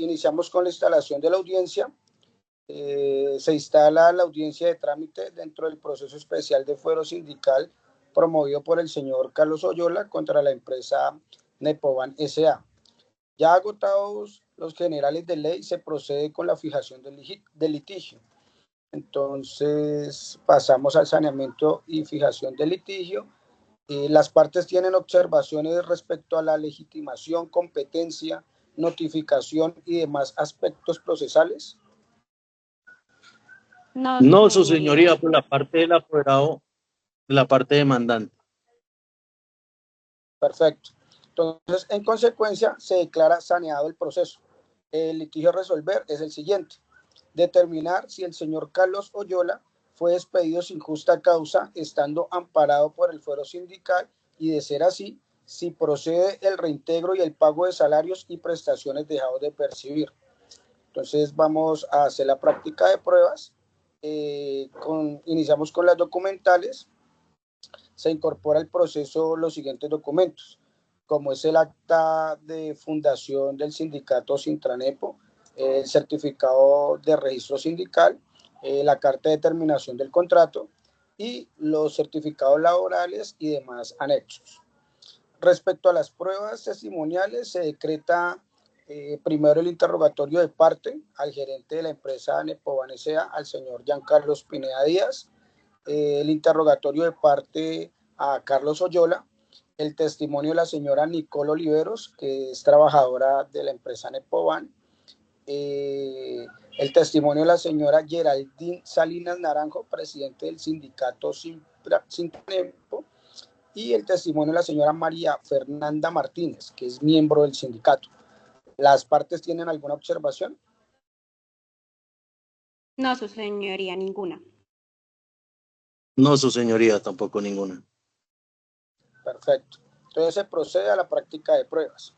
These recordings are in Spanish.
iniciamos con la instalación de la audiencia. Se instala la audiencia de trámite dentro del proceso especial de fuero sindical promovido por el señor Carlos Oyola contra la empresa Nepoban S.A. Ya agotados los generales de ley, se procede con la fijación del litigio. Entonces pasamos al saneamiento y fijación del litigio. Las partes tienen observaciones respecto a la legitimación, competencia, notificación y demás aspectos procesales. No, su señoría, por la parte del apoderado, la parte demandante. Perfecto. Entonces, en consecuencia, se declara saneado el proceso. El litigio a resolver es el siguiente: determinar si el señor Carlos Oyola fue despedido sin justa causa, estando amparado por el fuero sindical, y de ser así, si procede el reintegro y el pago de salarios y prestaciones dejados de percibir. Entonces vamos a hacer la práctica de pruebas. Iniciamos con las documentales. Se incorpora al proceso los siguientes documentos, como es el acta de fundación del sindicato Sintranepo, el certificado de registro sindical, la carta de terminación del contrato y los certificados laborales y demás anexos. Respecto a las pruebas testimoniales, se decreta primero el interrogatorio de parte al gerente de la empresa Nepoban S.A., al señor Giancarlo Pineda Díaz, el interrogatorio de parte a Carlos Oyola, el testimonio de la señora Nicole Oliveros, que es trabajadora de la empresa Nepoban, el testimonio de la señora Geraldine Salinas Naranjo, presidente del sindicato Sintranepo, y el testimonio de la señora María Fernanda Martínez, que es miembro del sindicato. ¿Las partes tienen alguna observación? No, su señoría, ninguna. No, su señoría, tampoco ninguna. Perfecto. Entonces se procede a la práctica de pruebas.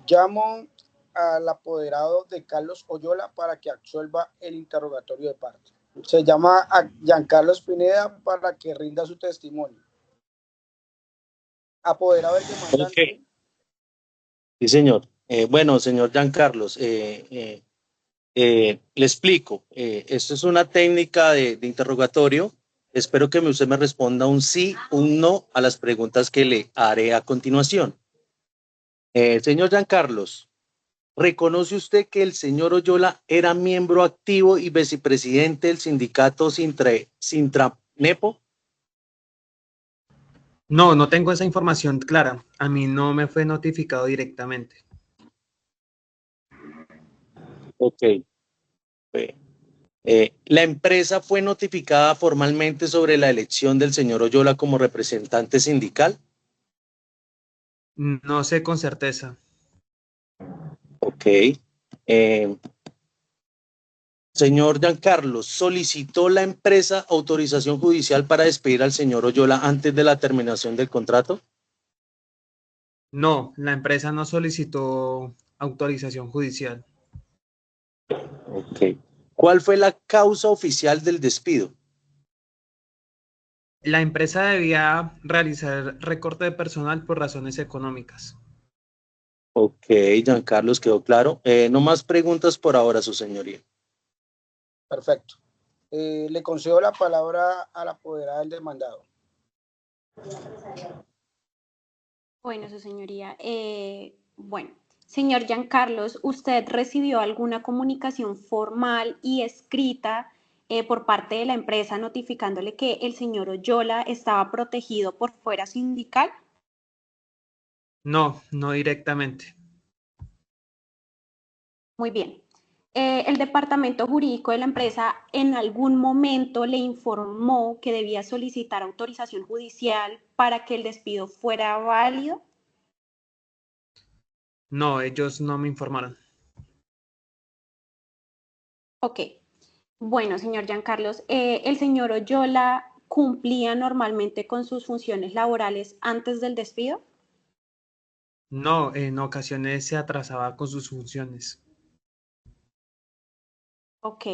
Llamo al apoderado de Carlos Oyola para que absuelva el interrogatorio de parte. Se llama a Giancarlo Pineda para que rinda su testimonio. Apoderado del demandante. Okay. Sí, señor. Bueno, señor Giancarlos, le explico. Esto es una técnica de interrogatorio. Espero que usted me responda un sí, un no a las preguntas que le haré a continuación. Señor Giancarlos, ¿reconoce usted que el señor Oyola era miembro activo y vicepresidente del sindicato Sintranepo? No, no tengo esa información clara. A mí no me fue notificado directamente. Ok. ¿La empresa fue notificada formalmente sobre la elección del señor Oyola como representante sindical? No sé con certeza. Ok. Señor Giancarlo, ¿solicitó la empresa autorización judicial para despedir al señor Oyola antes de la terminación del contrato? No, la empresa no solicitó autorización judicial. Ok. ¿Cuál fue la causa oficial del despido? La empresa debía realizar recorte de personal por razones económicas. Ok, Giancarlo, quedó claro. No más preguntas por ahora, su señoría. Perfecto. Le concedo la palabra a la apoderada del demandado. Bueno, su señoría. Bueno, señor Giancarlos, ¿usted recibió alguna comunicación formal y escrita por parte de la empresa notificándole que el señor Oyola estaba protegido por fuera sindical? No, no directamente. Muy bien. ¿El departamento jurídico de la empresa en algún momento le informó que debía solicitar autorización judicial para que el despido fuera válido? No, ellos no me informaron. Ok. Bueno, señor Giancarlos, ¿el señor Oyola cumplía normalmente con sus funciones laborales antes del despido? No, en ocasiones se atrasaba con sus funciones. Ok.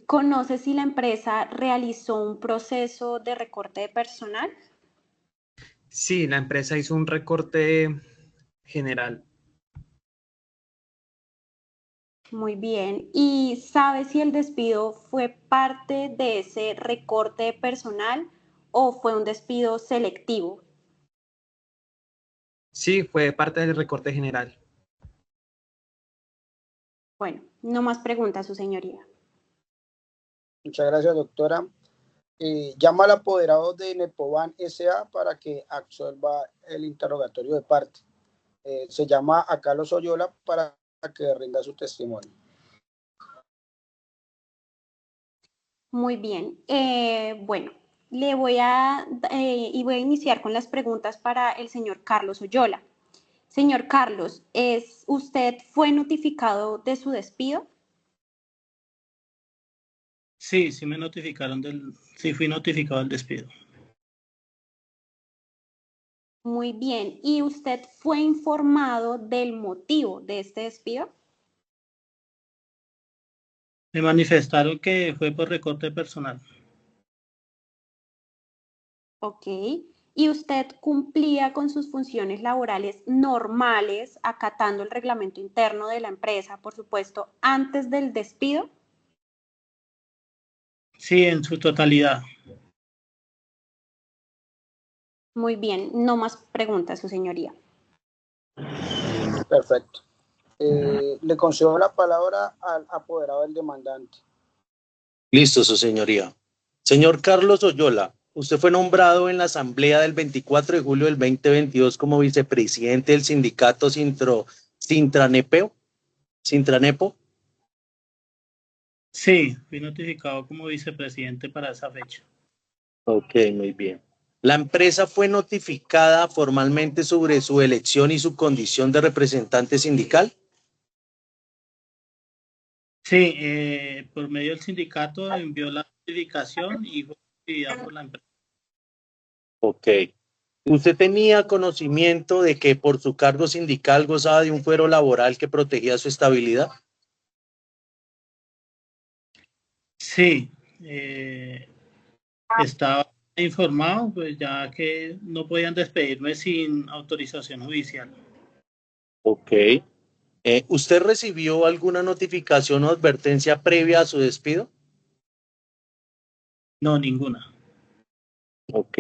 ¿Conoce si la empresa realizó un proceso de recorte de personal? Sí, la empresa hizo un recorte general. Muy bien. ¿Y sabe si el despido fue parte de ese recorte de personal o fue un despido selectivo? Sí, fue parte del recorte general. Bueno, no más preguntas, su señoría. Muchas gracias, doctora. Llama al apoderado de Nepoban S.A. para que absuelva el interrogatorio de parte. Se llama a Carlos Oyola para que rinda su testimonio. Muy bien. Bueno, voy a iniciar con las preguntas para el señor Carlos Oyola. Señor Carlos, ¿usted fue notificado de su despido? Sí, sí fui notificado del despido. Muy bien. ¿Y usted fue informado del motivo de este despido? Me manifestaron que fue por recorte personal. Ok. ¿Y usted cumplía con sus funciones laborales normales, acatando el reglamento interno de la empresa, por supuesto, antes del despido? Sí, en su totalidad. Muy bien. No más preguntas, su señoría. Perfecto. Le concedo la palabra al apoderado del demandante. Listo, su señoría. Señor Carlos Oyola, usted fue nombrado en la asamblea del 24 de julio del 2022 como vicepresidente del sindicato Sintranepo. Sí, fui notificado como vicepresidente para esa fecha. Ok, muy bien. La empresa fue notificada formalmente sobre su elección y su condición de representante sindical. Sí, por medio del sindicato envió la notificación y fue recibida por la empresa. Ok. ¿Usted tenía conocimiento de que por su cargo sindical gozaba de un fuero laboral que protegía su estabilidad? Sí, estaba informado, pues ya que no podían despedirme sin autorización judicial. Ok. ¿Usted recibió alguna notificación o advertencia previa a su despido? No, ninguna. Ok.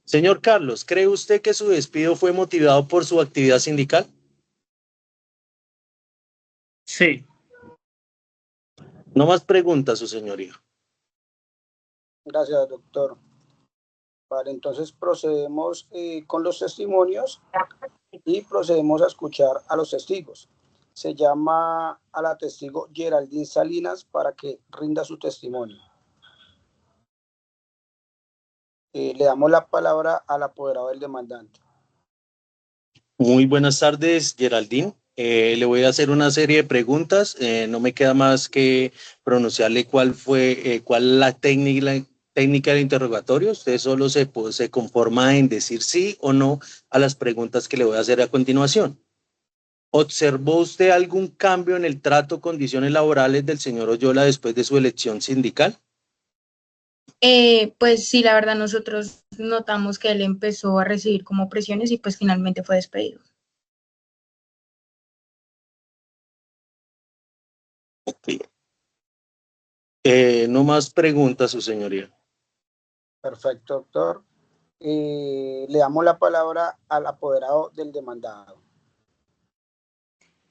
Señor Carlos, ¿cree usted que su despido fue motivado por su actividad sindical? Sí, No más preguntas, su señoría. Gracias, doctor. Vale, entonces procedemos con los testimonios y procedemos a escuchar a los testigos. Se llama a la testigo Geraldine Salinas para que rinda su testimonio. Le damos la palabra al apoderado del demandante. Muy buenas tardes, Geraldine. Le voy a hacer una serie de preguntas. No me queda más que pronunciarle cuál la técnica del interrogatorio. Usted solo se conforma en decir sí o no a las preguntas que le voy a hacer a continuación. ¿Observó usted algún cambio en el trato o condiciones laborales del señor Oyola después de su elección sindical? Pues sí, la verdad nosotros notamos que él empezó a recibir como presiones y pues finalmente fue despedido. Sí. No más preguntas, su señoría. Perfecto, doctor. Le damos la palabra al apoderado del demandado.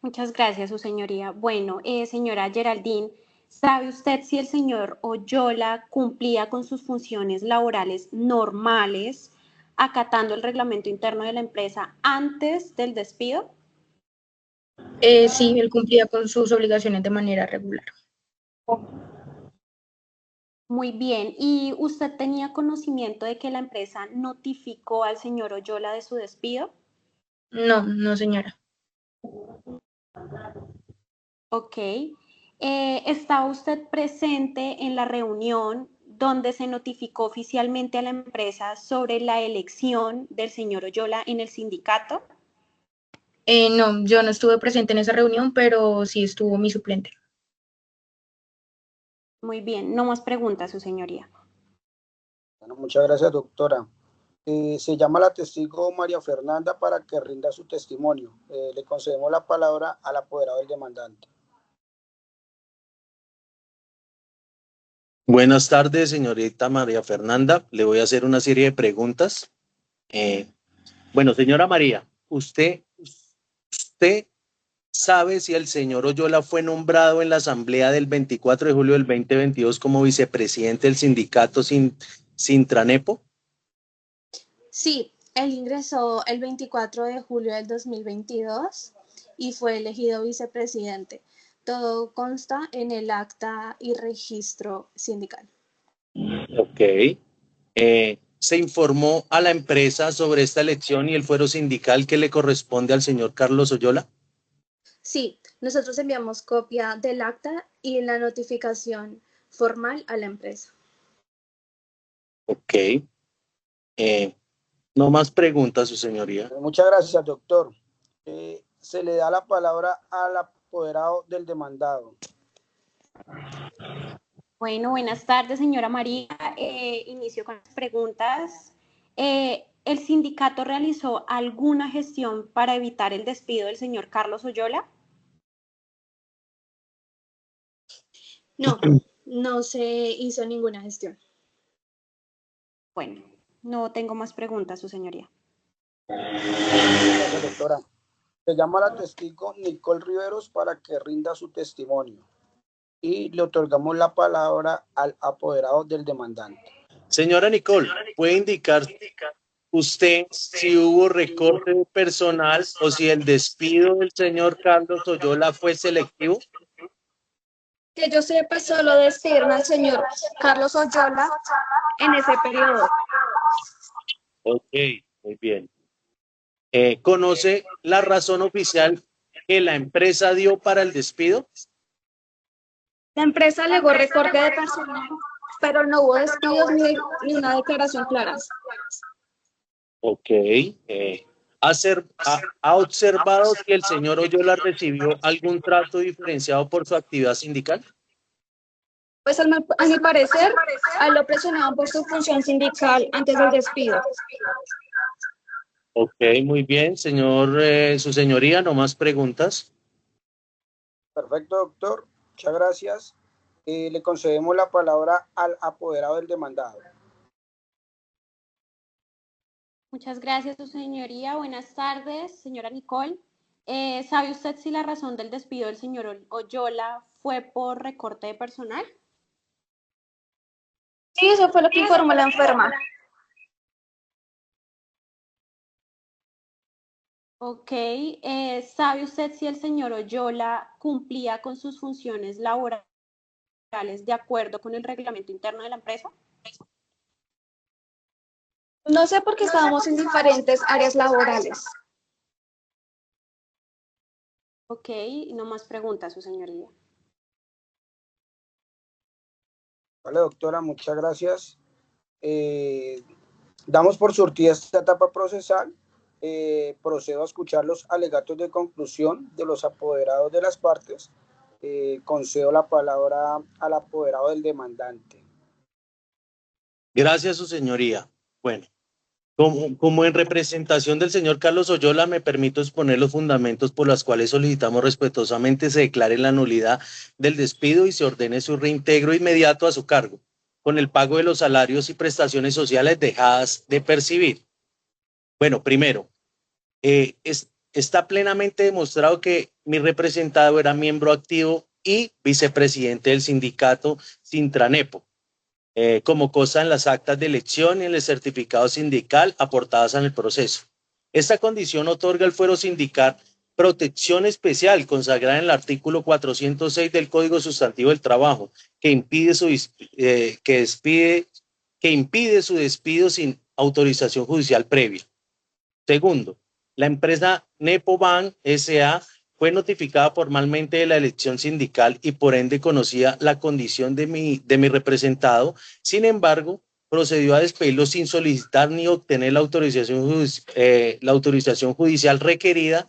Muchas gracias, su señoría. Bueno, señora Geraldine, ¿sabe usted si el señor Oyola cumplía con sus funciones laborales normales, acatando el reglamento interno de la empresa antes del despido? Sí, él cumplía con sus obligaciones de manera regular. Muy bien. ¿Y usted tenía conocimiento de que la empresa notificó al señor Oyola de su despido? No, no señora. Ok. ¿Estaba usted presente en la reunión donde se notificó oficialmente a la empresa sobre la elección del señor Oyola en el sindicato? No, yo no estuve presente en esa reunión, pero sí estuvo mi suplente. Muy bien. No más preguntas, su señoría. Bueno, muchas gracias, doctora. Se llama la testigo María Fernanda para que rinda su testimonio. Le concedemos la palabra al apoderado del demandante. Buenas tardes, señorita María Fernanda. Le voy a hacer una serie de preguntas. Bueno, señora María, ¿usted sabe si el señor Oyola fue nombrado en la asamblea del 24 de julio del 2022 como vicepresidente del sindicato Sintranepo? Sí, él ingresó el 24 de julio del 2022 y fue elegido vicepresidente. Todo consta en el acta y registro sindical. Ok. ¿Se informó a la empresa sobre esta elección y el fuero sindical que le corresponde al señor Carlos Oyola? Sí, nosotros enviamos copia del acta y la notificación formal a la empresa. Ok. No más preguntas, su señoría. Muchas gracias, doctor. Se le da la palabra al apoderado del demandado. Bueno, buenas tardes, señora María. Inicio con las preguntas. ¿El sindicato realizó alguna gestión para evitar el despido del señor Carlos Oyola? No, no se hizo ninguna gestión. Bueno, no tengo más preguntas, su señoría. Gracias, doctora. Se llama la testigo Nicole Riveros para que rinda su testimonio. Y le otorgamos la palabra al apoderado del demandante. Señora Nicole, ¿puede indicar usted si hubo recorte de personal o si el despido del señor Carlos Oyola fue selectivo? Que yo sepa, solo despidieron al señor Carlos Oyola en ese periodo. Ok, muy bien. ¿Conoce la razón oficial que la empresa dio para el despido? La empresa alegó recorte de personal, pero no hubo despidos ni una declaración clara. Ok. ¿Ha observado si el señor Oyola recibió algún trato diferenciado por su actividad sindical? Pues a mi parecer, a él lo presionaban por su función sindical antes del despido. Ok, muy bien, señor, su señoría, no más preguntas. Perfecto, doctor. Muchas gracias. Le concedemos la palabra al apoderado del demandado. Muchas gracias, su señoría. Buenas tardes, señora Nicole. ¿Sabe usted si la razón del despido del señor Oyola fue por recorte de personal? Sí, eso fue lo que informó la enferma. Ok. ¿Sabe usted si el señor Oyola cumplía con sus funciones laborales de acuerdo con el reglamento interno de la empresa? No sé por qué estábamos en diferentes áreas laborales. Ok, no más preguntas, su señoría. Vale, doctora, muchas gracias. Damos por surtida esta etapa procesal. Procedo a escuchar los alegatos de conclusión de los apoderados de las partes. Concedo la palabra al apoderado del demandante. Gracias, su señoría. Bueno, como en representación del señor Carlos Oyola, me permito exponer los fundamentos por los cuales solicitamos respetuosamente se declare la nulidad del despido y se ordene su reintegro inmediato a su cargo, con el pago de los salarios y prestaciones sociales dejadas de percibir. Bueno, primero, está plenamente demostrado que mi representado era miembro activo y vicepresidente del sindicato Sintranepo, como cosa en las actas de elección y en el certificado sindical aportadas en el proceso. Esta condición otorga al fuero sindical protección especial consagrada en el artículo 406 del Código Sustantivo del Trabajo, que impide su despido sin autorización judicial previa. Segundo, la empresa Nepobank S.A. fue notificada formalmente de la elección sindical y por ende conocía la condición de mi representado. Sin embargo, procedió a despedirlo sin solicitar ni obtener la autorización judicial requerida,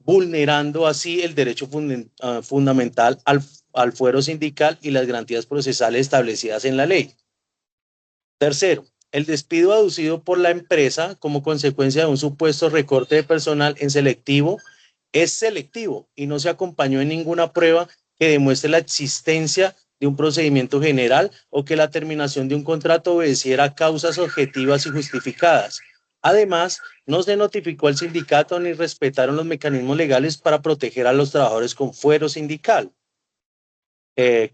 vulnerando así el derecho fundamental al fuero sindical y las garantías procesales establecidas en la ley. Tercero, el despido aducido por la empresa como consecuencia de un supuesto recorte de personal en selectivo es selectivo y no se acompañó en ninguna prueba que demuestre la existencia de un procedimiento general o que la terminación de un contrato obedeciera a causas objetivas y justificadas. Además, no se notificó al sindicato ni respetaron los mecanismos legales para proteger a los trabajadores con fuero sindical.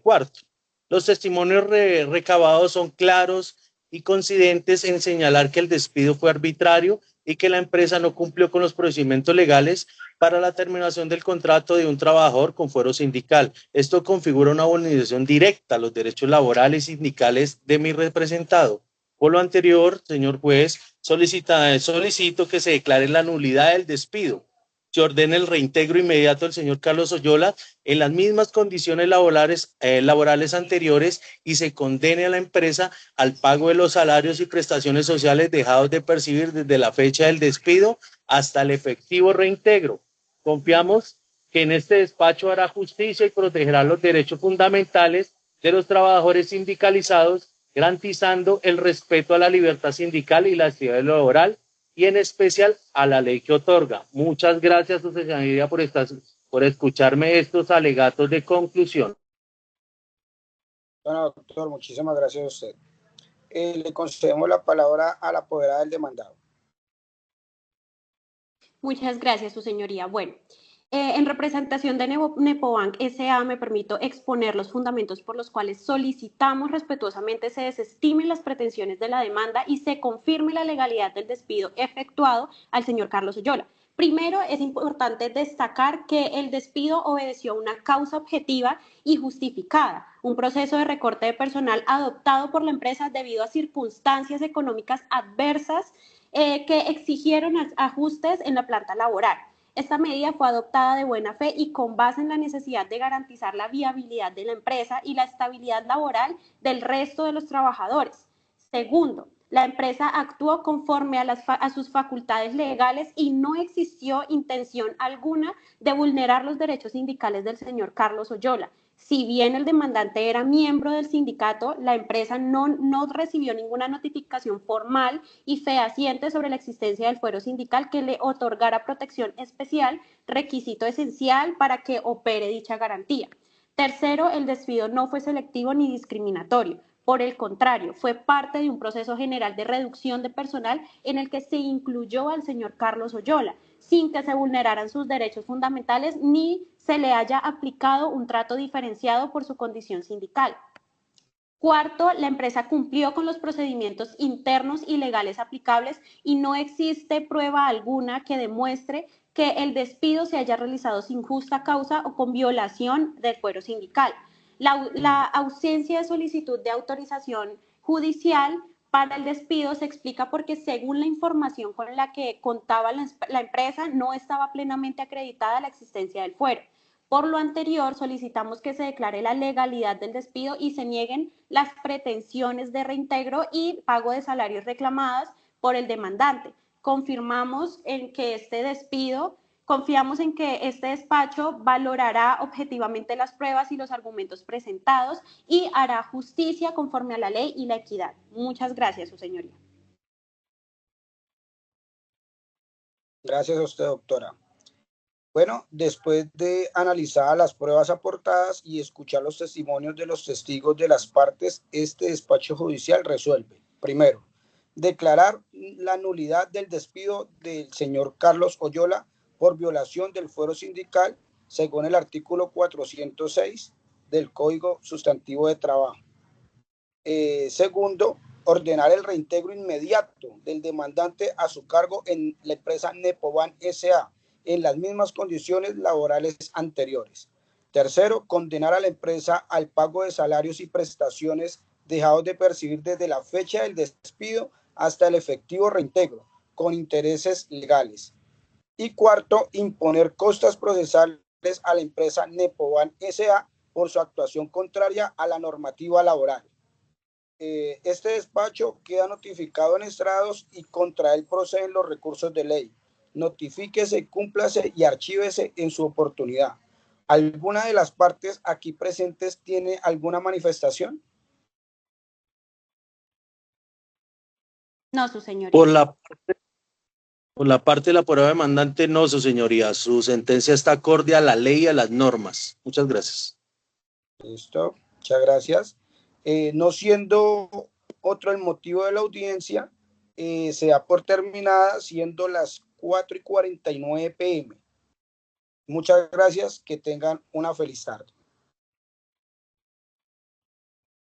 Cuarto, los testimonios recabados son claros y coincidentes en señalar que el despido fue arbitrario y que la empresa no cumplió con los procedimientos legales para la terminación del contrato de un trabajador con fuero sindical. Esto configura una vulneración directa a los derechos laborales y sindicales de mi representado. Por lo anterior, señor juez, solicito que se declare la nulidad del despido. Se ordena el reintegro inmediato del señor Carlos Oyola en las mismas condiciones laborales anteriores y se condene a la empresa al pago de los salarios y prestaciones sociales dejados de percibir desde la fecha del despido hasta el efectivo reintegro. Confiamos que en este despacho hará justicia y protegerá los derechos fundamentales de los trabajadores sindicalizados, garantizando el respeto a la libertad sindical y la actividad laboral, y en especial a la ley que otorga. Muchas gracias, su señoría, por escucharme estos alegatos de conclusión. Bueno, doctor, muchísimas gracias a usted. Le concedemos la palabra a la apoderada del demandado. Muchas gracias, su señoría. Bueno, en representación de Nepobank S.A. me permito exponer los fundamentos por los cuales solicitamos respetuosamente se desestimen las pretensiones de la demanda y se confirme la legalidad del despido efectuado al señor Carlos Oyola. Primero, es importante destacar que el despido obedeció a una causa objetiva y justificada, un proceso de recorte de personal adoptado por la empresa debido a circunstancias económicas adversas que exigieron ajustes en la planta laboral. Esta medida fue adoptada de buena fe y con base en la necesidad de garantizar la viabilidad de la empresa y la estabilidad laboral del resto de los trabajadores. Segundo, la empresa actuó conforme a sus facultades legales y no existió intención alguna de vulnerar los derechos sindicales del señor Carlos Oyola. Si bien el demandante era miembro del sindicato, la empresa no recibió ninguna notificación formal y fehaciente sobre la existencia del fuero sindical que le otorgara protección especial, requisito esencial para que opere dicha garantía. Tercero, el despido no fue selectivo ni discriminatorio. Por el contrario, fue parte de un proceso general de reducción de personal en el que se incluyó al señor Carlos Oyola, sin que se vulneraran sus derechos fundamentales ni se le haya aplicado un trato diferenciado por su condición sindical. Cuarto, la empresa cumplió con los procedimientos internos y legales aplicables y no existe prueba alguna que demuestre que el despido se haya realizado sin justa causa o con violación del fuero sindical. La ausencia de solicitud de autorización judicial para el despido se explica porque según la información con la que contaba la empresa no estaba plenamente acreditada la existencia del fuero. Por lo anterior, solicitamos que se declare la legalidad del despido y se nieguen las pretensiones de reintegro y pago de salarios reclamadas por el demandante. Confiamos en que este despacho valorará objetivamente las pruebas y los argumentos presentados y hará justicia conforme a la ley y la equidad. Muchas gracias, su señoría. Gracias a usted, doctora. Bueno, después de analizar las pruebas aportadas y escuchar los testimonios de los testigos de las partes, este despacho judicial resuelve. Primero, declarar la nulidad del despido del señor Carlos Oyola por violación del fuero sindical, según el artículo 406 del Código Sustantivo de Trabajo. Segundo, ordenar el reintegro inmediato del demandante a su cargo en la empresa Nepobank S.A., en las mismas condiciones laborales anteriores. Tercero, condenar a la empresa al pago de salarios y prestaciones dejados de percibir desde la fecha del despido hasta el efectivo reintegro, con intereses legales. Y cuarto, imponer costas procesales a la empresa Nepobank S.A. por su actuación contraria a la normativa laboral. Este despacho queda notificado en estrados y contra él proceden los recursos de ley. Notifíquese, cúmplase y archívese en su oportunidad. ¿Alguna de las partes aquí presentes tiene alguna manifestación? No, su señoría. Por la parte de la prueba demandante, no, su señoría. Su sentencia está acorde a la ley y a las normas. Muchas gracias. Listo, muchas gracias. No siendo otro el motivo de la audiencia, se da por terminada siendo las 4:49 p.m. Muchas gracias, que tengan una feliz tarde.